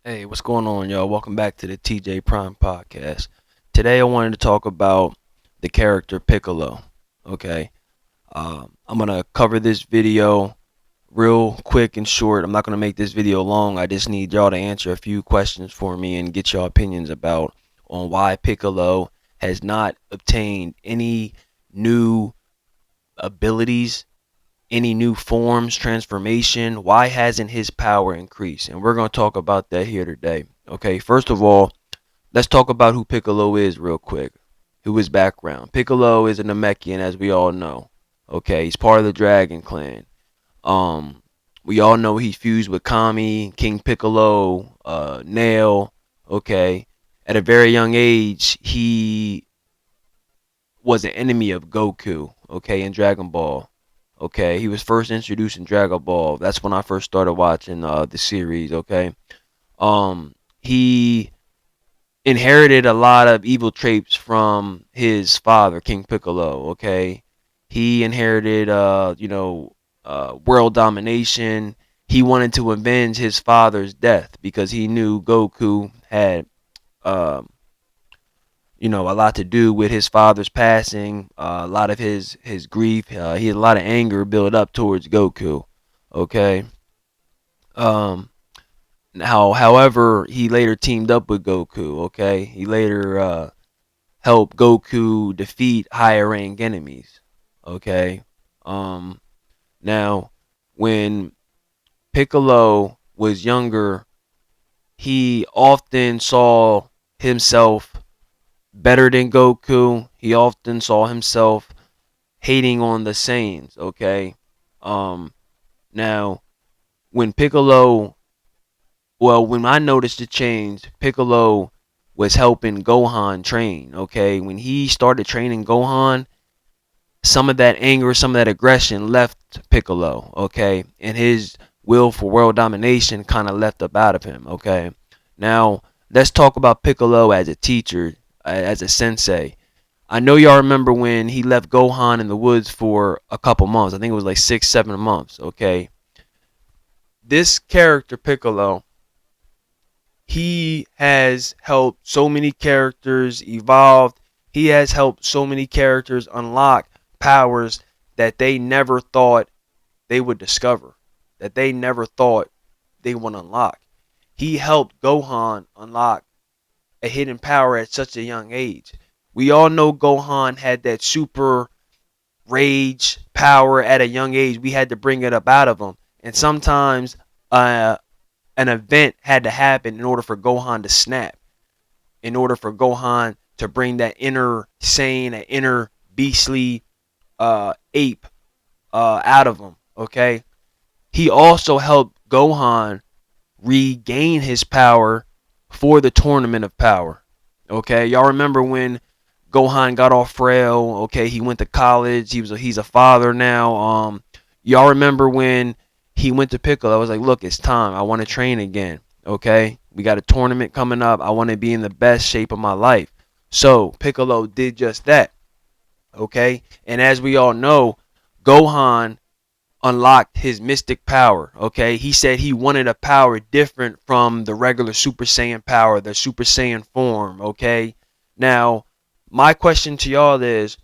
Hey, what's going on, y'all? Welcome back to the TJ Prime Podcast. Today, I wanted to talk about the character Piccolo. Okay, I'm gonna cover this video real quick and short. I'm not gonna make this video long. I just need y'all to answer a few questions for me and get your opinions about on why Piccolo has not obtained any new abilities, any new forms, transformation. Why hasn't his power increased? And we're going to talk about that here today. Okay, first of all, let's talk about who Piccolo is real quick. Who his background. Piccolo is a Namekian, as we all know. Okay, he's part of the Dragon Clan. Um, we all know he fused with Kami, King Piccolo, Nail. Okay, at a very young age, he was an enemy of Goku. Okay, in Dragon Ball. Okay, he was first introduced in Dragon Ball. That's when I first started watching the series. Okay, he inherited a lot of evil traits from his father, King Piccolo. Okay, he inherited, world domination. He wanted to avenge his father's death because he knew Goku had, um, a lot to do with his father's passing. A lot of his grief. He had a lot of anger built up towards Goku. Okay. Um. However, he later teamed up with Goku. Okay. He later helped Goku defeat higher rank enemies. Okay. Um. Now, when Piccolo was younger, he often saw himself better than Goku. He often saw himself hating on the Saiyans, okay? Um Now when Piccolo when I noticed the change, Piccolo was helping Gohan train, okay? When he started training Gohan, some of that anger, some of that aggression left Piccolo, okay? And his will for world domination kind of left up out of him, okay? Now, let's talk about Piccolo as a teacher, as a sensei. I know y'all remember when he left Gohan in the woods for a couple months. I think it was like 6, 7 months. Okay, this character Piccolo, he has helped so many characters evolve. He has helped so many characters unlock powers that they never thought they would discover, that they never thought they would unlock. He helped Gohan unlock a hidden power at such a young age. We all know Gohan had that super rage, power at a young age. We had to bring it up out of him. And sometimes an event had to happen in order for Gohan to snap, in order for Gohan to bring that inner sane, that inner beastly ape out of him. Okay. He also helped Gohan regain his power for the Tournament of Power. Okay, y'all remember when Gohan got all frail? Okay, he went to college. He's a father now. Y'all remember when he went to Piccolo? I was like, look, it's time. I want to train again. Okay, we got a tournament coming up. I want to be in the best shape of my life. So Piccolo did just that. Okay, and as we all know, Gohan unlocked his mystic power. Okay, he said he wanted a power different from the regular Super Saiyan power, the Super Saiyan form. Okay, now my question to y'all is,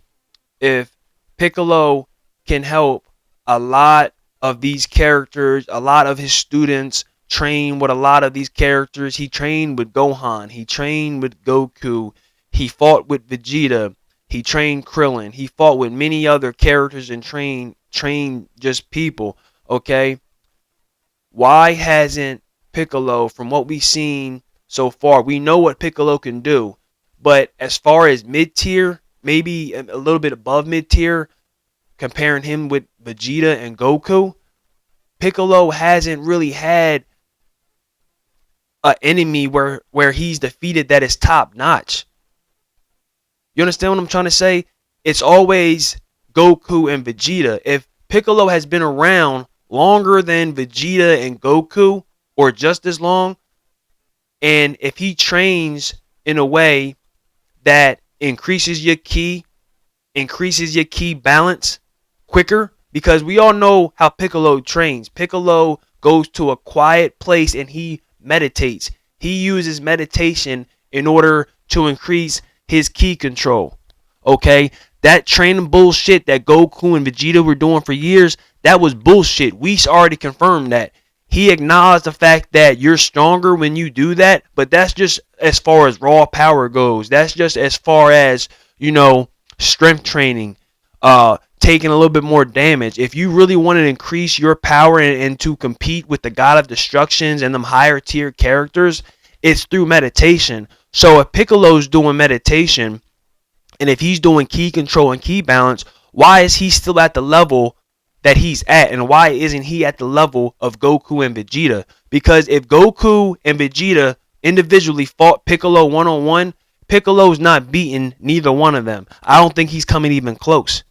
if Piccolo can help a lot of these characters, a lot of his students train with a lot of these characters. He trained with Gohan, he trained with Goku, he fought with Vegeta, he trained Krillin, he fought with many other characters and trained just people. Okay, why hasn't Piccolo, from what we've seen so far, we know what Piccolo can do, but as far as mid tier, maybe a little bit above mid tier, comparing him with Vegeta and Goku, Piccolo hasn't really had an enemy where he's defeated that is top notch. You understand what I'm trying to say? It's always Goku and Vegeta. If Piccolo has been around longer than Vegeta and Goku, or just as long, and if he trains in a way that increases your key balance quicker, because we all know how Piccolo trains. Piccolo goes to a quiet place and he meditates. He uses meditation in order to increase his ki control. Okay? That training bullshit that Goku and Vegeta were doing for years, that was bullshit. We already confirmed that. He acknowledged the fact that you're stronger when you do that, but that's just as far as raw power goes. That's just as far as, strength training, taking a little bit more damage. If you really want to increase your power and to compete with the God of Destructions and them higher tier characters, it's through meditation. So if Piccolo's doing meditation, and if he's doing ki control and ki balance, why is he still at the level that he's at? And why isn't he at the level of Goku and Vegeta? Because if Goku and Vegeta individually fought Piccolo one-on-one, Piccolo's not beating neither one of them. I don't think he's coming even close.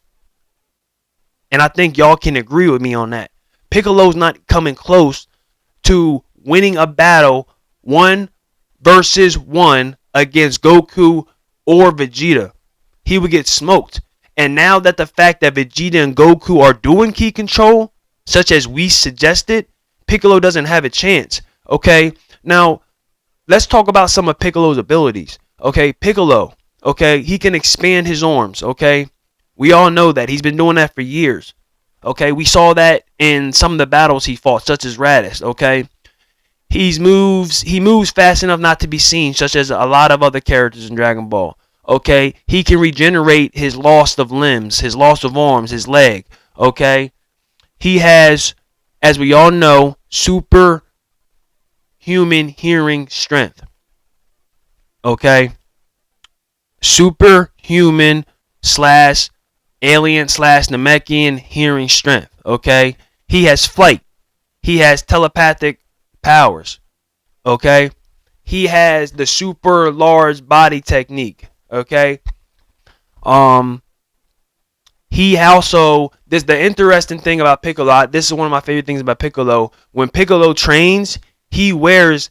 And I think y'all can agree with me on that. Piccolo's not coming close to winning a battle 1-versus-1 against Goku or Vegeta. He would get smoked. And now that the fact that Vegeta and Goku are doing ki control, such as we suggested, Piccolo doesn't have a chance. Okay, now let's talk about some of Piccolo's abilities. Okay, Piccolo, okay, he can expand his arms. Okay, we all know that. He's been doing that for years. Okay, we saw that in some of the battles he fought, such as Raditz. Okay, he moves fast enough not to be seen, such as a lot of other characters in Dragon Ball. Okay, he can regenerate his loss of limbs, his loss of arms, his leg. Okay, he has, as we all know, superhuman hearing strength. Okay, superhuman slash alien slash Namekian hearing strength. Okay, he has flight. He has telepathic powers. Okay, he has the super large body technique. Okay, he also, this the interesting thing about Piccolo. This is one of my favorite things about Piccolo. When Piccolo trains, he wears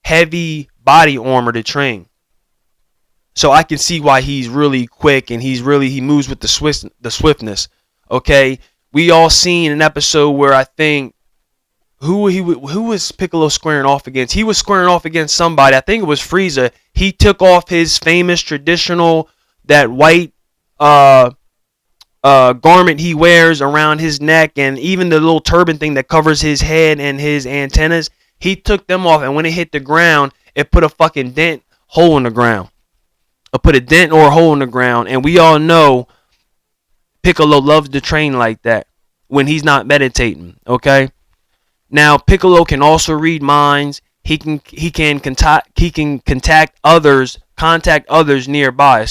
heavy body armor to train. So I can see why he's really quick and he moves with the swiftness. Okay, we all seen an episode where I think who was Piccolo squaring off against? He was squaring off against somebody. I think it was Frieza. He took off his famous traditional, that white garment he wears around his neck, and even the little turban thing that covers his head and his antennas. He took them off, and when it hit the ground, it put a fucking hole in the ground. It put a dent or a hole in the ground, and we all know Piccolo loves to train like that when he's not meditating. Okay. Now Piccolo can also read minds. He can contact others nearby.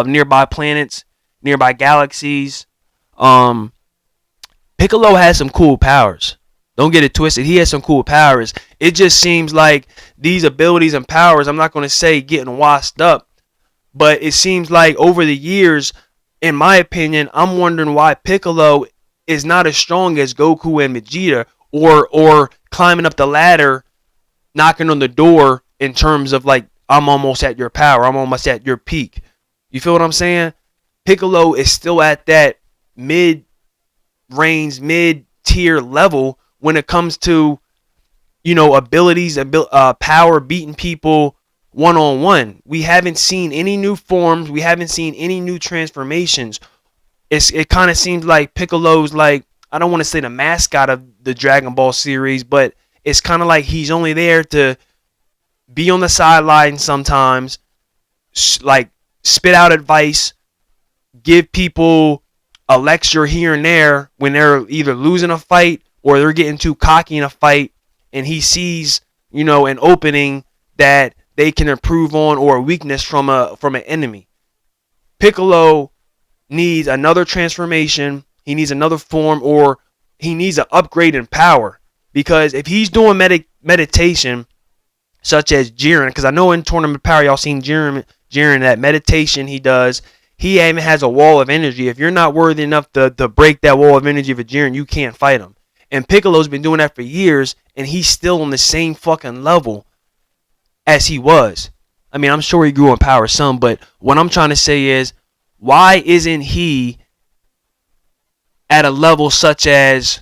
Nearby planets, nearby galaxies. Piccolo has some cool powers. Don't get it twisted. He has some cool powers. It just seems like these abilities and powers, I'm not going to say getting washed up, but it seems like over the years, in my opinion, I'm wondering why Piccolo is not as strong as Goku and Vegeta, or climbing up the ladder, knocking on the door in terms of like, I'm almost at your power, I'm almost at your peak. You feel what I'm saying? Piccolo is still at that mid-range, mid-tier level when it comes to, abilities and power, beating people one-on-one. We haven't seen any new forms. We haven't seen any new transformations. It kind of seems like Piccolo's like, I don't want to say the mascot of the Dragon Ball series, but it's kind of like he's only there to be on the sideline sometimes, like spit out advice, give people a lecture here and there when they're either losing a fight or they're getting too cocky in a fight, and he sees, an opening that they can improve on or a weakness from an enemy. Piccolo needs another transformation. He needs another form, or he needs an upgrade in power. Because if he's doing meditation, such as Jiren, because I know in Tournament Power y'all seen Jiren, that meditation he does, he even has a wall of energy. If you're not worthy enough to break that wall of energy of a Jiren, you can't fight him. And Piccolo's been doing that for years, and he's still on the same fucking level as he was. I mean, I'm sure he grew in power some, but what I'm trying to say is, why isn't he at a level such as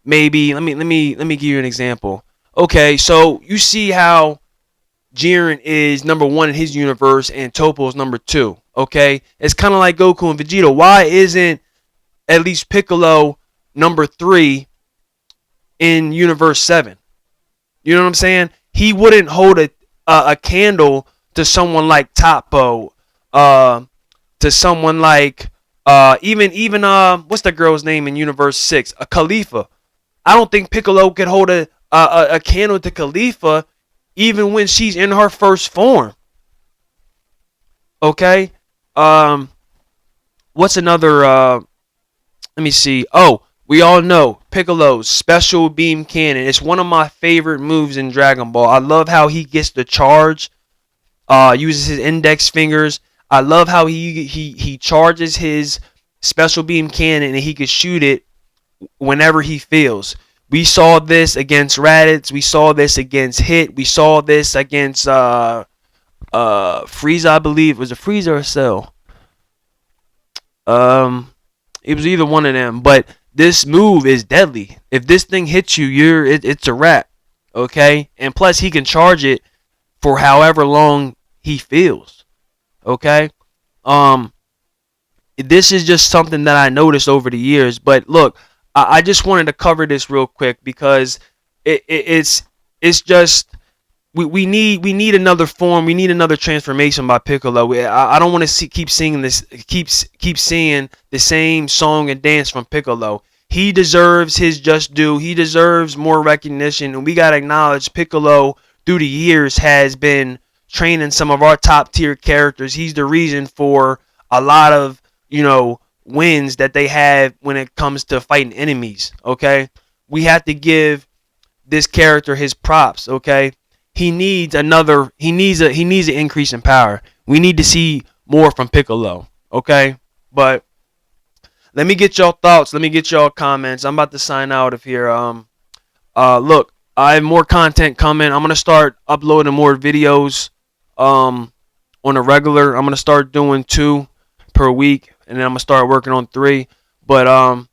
maybe, let me give you an example. Okay, so you see how Jiren is number one in his universe and Toppo is number two. Okay, it's kind of like Goku and Vegeta. Why isn't at least Piccolo number three in Universe 7? You know what I'm saying? He wouldn't hold a candle to someone like Toppo, uh, to someone like even what's the girl's name in Universe 6? A Khalifa. I don't think Piccolo could hold a candle to Khalifa even when she's in her first form. Okay? Um what's another let me see. Oh, we all know Piccolo's special beam cannon. It's one of my favorite moves in Dragon Ball. I love how he gets the charge, uses his index fingers. I love how he charges his special beam cannon and he can shoot it whenever he feels. We saw this against Raditz. We saw this against Hit. We saw this against Frieza, I believe. Was it Frieza or Cell? Um, it was either one of them. But this move is deadly. If this thing hits you, it's a wrap. Okay, and plus he can charge it for however long he feels. Okay, um, this is just something that I noticed over the years. But look, I just wanted to cover this real quick because it's just we need another form. We need another transformation by Piccolo. I don't want to keep seeing this, keep seeing the same song and dance from Piccolo. He deserves his just due. He deserves more recognition, and we gotta acknowledge Piccolo through the years has been training some of our top tier characters. He's the reason for a lot of wins that they have when it comes to fighting enemies. Okay, we have to give this character his props. Okay, he needs another. He needs an increase in power. We need to see more from Piccolo. Okay, but let me get y'all thoughts. Let me get y'all comments. I'm about to sign out of here. Look, I have more content coming. I'm gonna start uploading more videos. On a regular. I'm gonna start doing 2 per week, and then I'm gonna start working on 3. But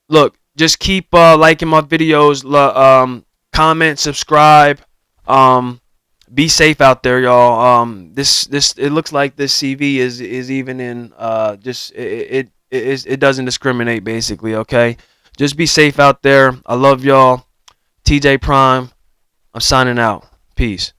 look, just keep liking my videos. Comment, subscribe. Um, be safe out there, y'all. This it looks like this CV is even in just it doesn't discriminate basically. Okay, just be safe out there. I love y'all. TJ Prime. I'm signing out. Peace.